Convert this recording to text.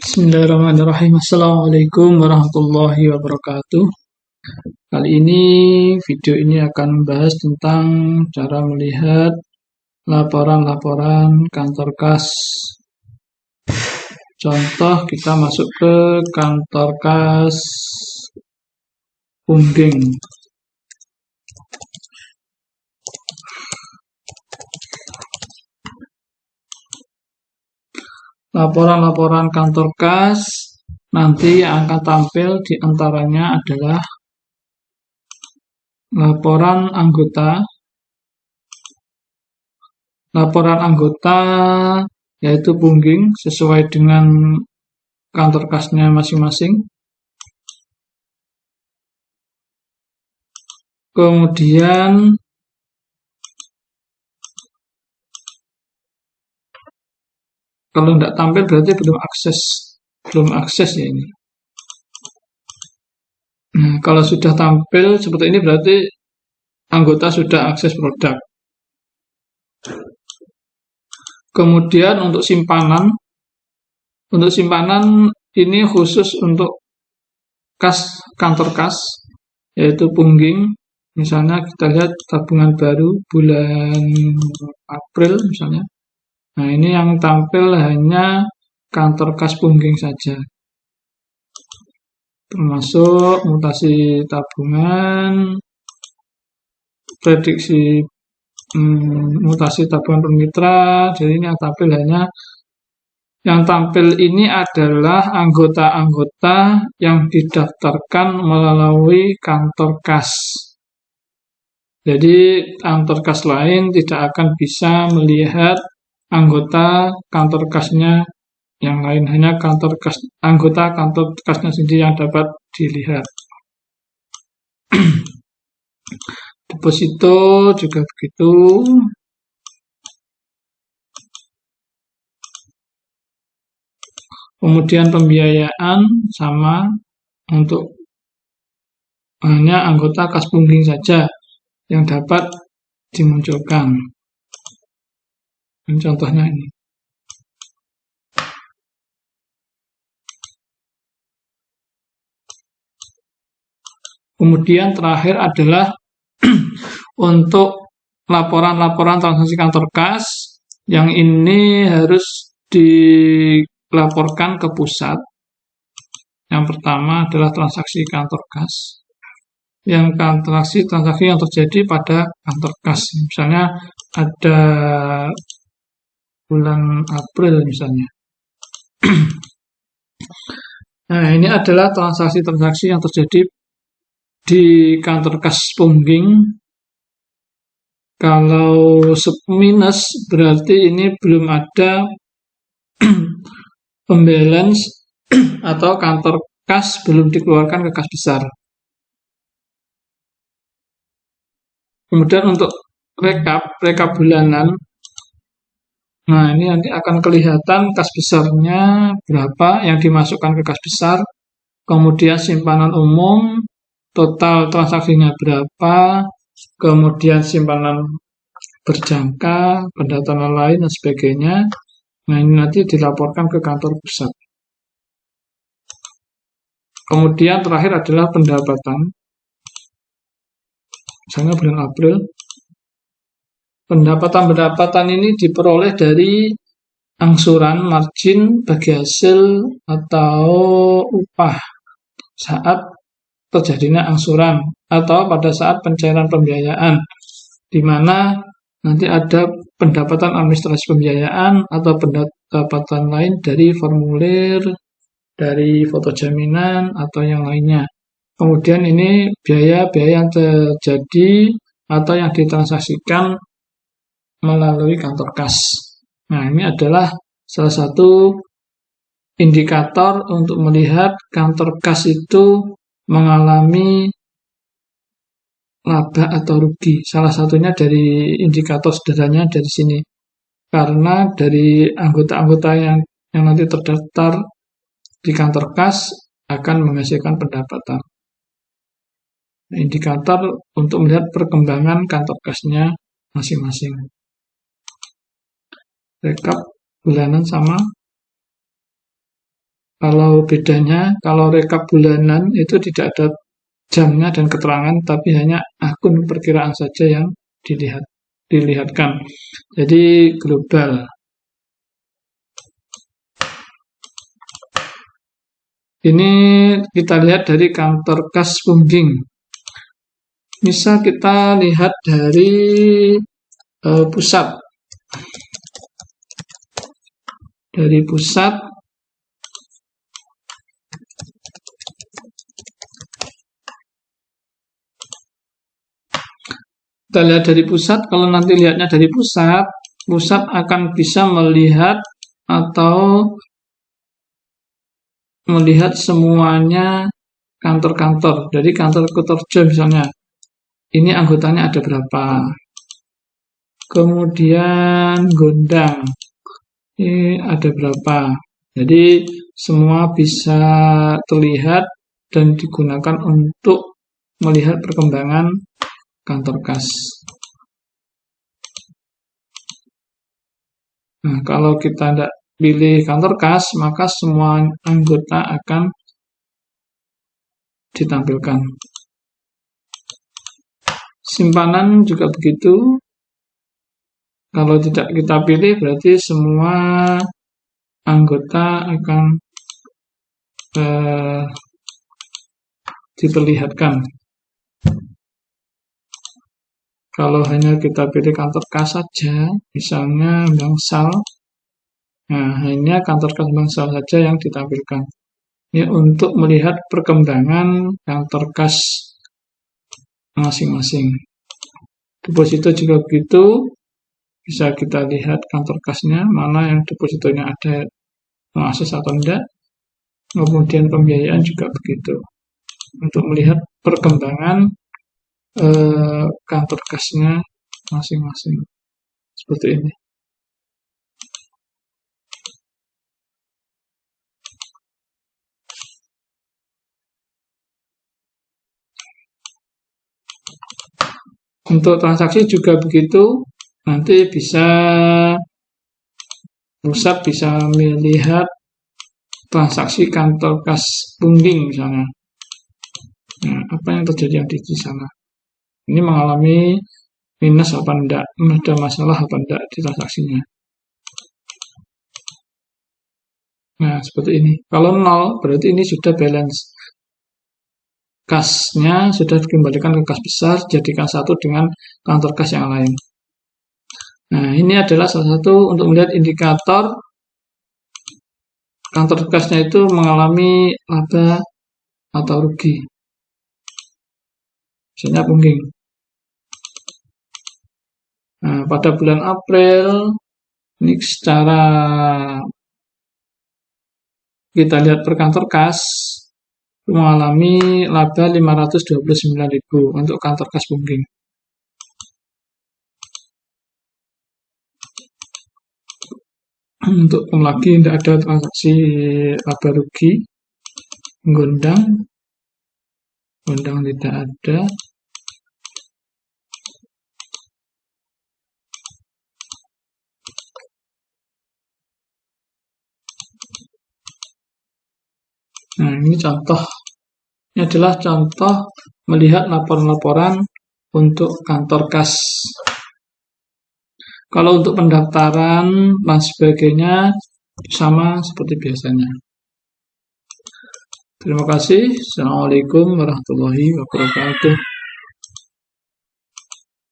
Bismillahirrahmanirrahim. Assalamualaikum warahmatullahi wabarakatuh. Kali ini video ini akan membahas tentang cara melihat laporan-laporan kantor kas. Contoh, kita masuk ke kantor kas Pungging. Laporan-laporan kantor kas nanti yang akan tampil di antaranya adalah laporan anggota yaitu Pungging sesuai dengan kantor kasnya masing-masing. Kemudian kalau tidak tampil berarti belum akses ya ini. Nah, kalau sudah tampil seperti ini berarti anggota sudah akses produk. Kemudian untuk simpanan ini khusus untuk kantor kas yaitu Pungging. Misalnya kita lihat tabungan baru bulan April misalnya. Nah, ini yang tampil hanya kantor kas Pungging saja. Termasuk mutasi tabungan, prediksi mutasi tabungan permitra. Jadi ini yang tampil ini adalah anggota-anggota yang didaftarkan melalui kantor kas. Jadi kantor kas lain tidak akan bisa melihat anggota kantor kasnya yang lain, hanya anggota kantor kasnya sendiri yang dapat dilihat. Deposito juga begitu. Kemudian pembiayaan sama, untuk hanya anggota kas Pungging saja yang dapat dimunculkan. Ini contohnya ini. Kemudian terakhir adalah untuk laporan-laporan transaksi kantor kas, yang ini harus dilaporkan ke pusat. Yang pertama adalah transaksi kantor kas. Yang transaksi yang terjadi pada kantor kas. Misalnya ada bulan April misalnya. Nah, ini adalah transaksi-transaksi yang terjadi di kantor kas Pungging. Kalau minus berarti ini belum ada pembalance atau kantor kas belum dikeluarkan ke kas besar. Kemudian untuk rekap bulanan, nah ini nanti akan kelihatan kas besarnya berapa yang dimasukkan ke kas besar, kemudian simpanan umum, total transaksinya berapa, kemudian simpanan berjangka, pendapatan lain dan sebagainya. Nah ini nanti dilaporkan ke kantor pusat. Kemudian terakhir adalah pendapatan. Misalnya bulan April, pendapatan ini diperoleh dari angsuran, margin, bagi hasil, atau upah saat terjadinya angsuran, atau pada saat pencairan pembiayaan, di mana nanti ada pendapatan administrasi pembiayaan atau pendapatan lain dari formulir, dari foto jaminan, atau yang lainnya. Kemudian ini biaya-biaya yang terjadi atau yang ditransaksikan melalui kantor kas. Nah, ini adalah salah satu indikator untuk melihat kantor kas itu mengalami laba atau rugi. Salah satunya dari indikator sederhananya dari sini. Karena dari anggota-anggota yang nanti terdaftar di kantor kas akan menghasilkan pendapatan. Indikator untuk melihat perkembangan kantor kasnya masing-masing. Rekap bulanan sama Kalau bedanya, kalau rekap bulanan itu tidak ada jamnya dan keterangan, tapi hanya akun perkiraan saja yang dilihatkan. Jadi global. Ini kita lihat dari kantor kas Pungging. Misal kita lihat dari pusat. Dari pusat, kita lihat dari pusat. Kalau nanti lihatnya dari pusat, pusat akan bisa melihat atau melihat semuanya kantor-kantor. Dari kantor Kutorjo misalnya, ini anggotanya ada berapa. Kemudian Gondang, ini ada berapa. Jadi semua bisa terlihat dan digunakan untuk melihat perkembangan kantor kas. Nah, kalau kita tidak pilih kantor kas, maka semua anggota akan ditampilkan. Simpanan juga begitu. Kalau tidak kita pilih, berarti semua anggota akan diperlihatkan. Kalau hanya kita pilih kantor kas saja, misalnya bangsal, nah hanya kantor kas bangsal saja yang ditampilkan. Ini untuk melihat perkembangan kantor kas masing-masing. Deposito juga begitu, bisa kita lihat kantor kasnya, mana yang depositonya ada mengakses atau tidak. Kemudian pembiayaan juga begitu, untuk melihat perkembangan kantor kasnya masing-masing. Seperti ini. Untuk transaksi juga begitu, nanti pusat bisa melihat transaksi kantor kas Pungging misalnya. Nah, apa yang terjadi di sana? Ini mengalami minus apa enggak? Ada masalah apa enggak di transaksinya? Nah, seperti ini. Kalau 0, berarti ini sudah balance. Kasnya sudah dikembalikan ke kas besar, jadikan satu dengan kantor kas yang lain. Nah, ini adalah salah satu untuk melihat indikator kantor kasnya itu mengalami laba atau rugi. Misalnya Pungging. Nah, pada bulan April, ini secara kita lihat per kantor kas, mengalami laba 529.000 untuk kantor kas Pungging. Untuk lagi tidak ada transaksi laba rugi. Gondang tidak ada. Nah, ini contoh. Ini adalah contoh melihat laporan-laporan untuk kantor kas. Kalau untuk pendaftaran dan sebagainya sama seperti biasanya. Terima kasih. Assalamualaikum warahmatullahi wabarakatuh.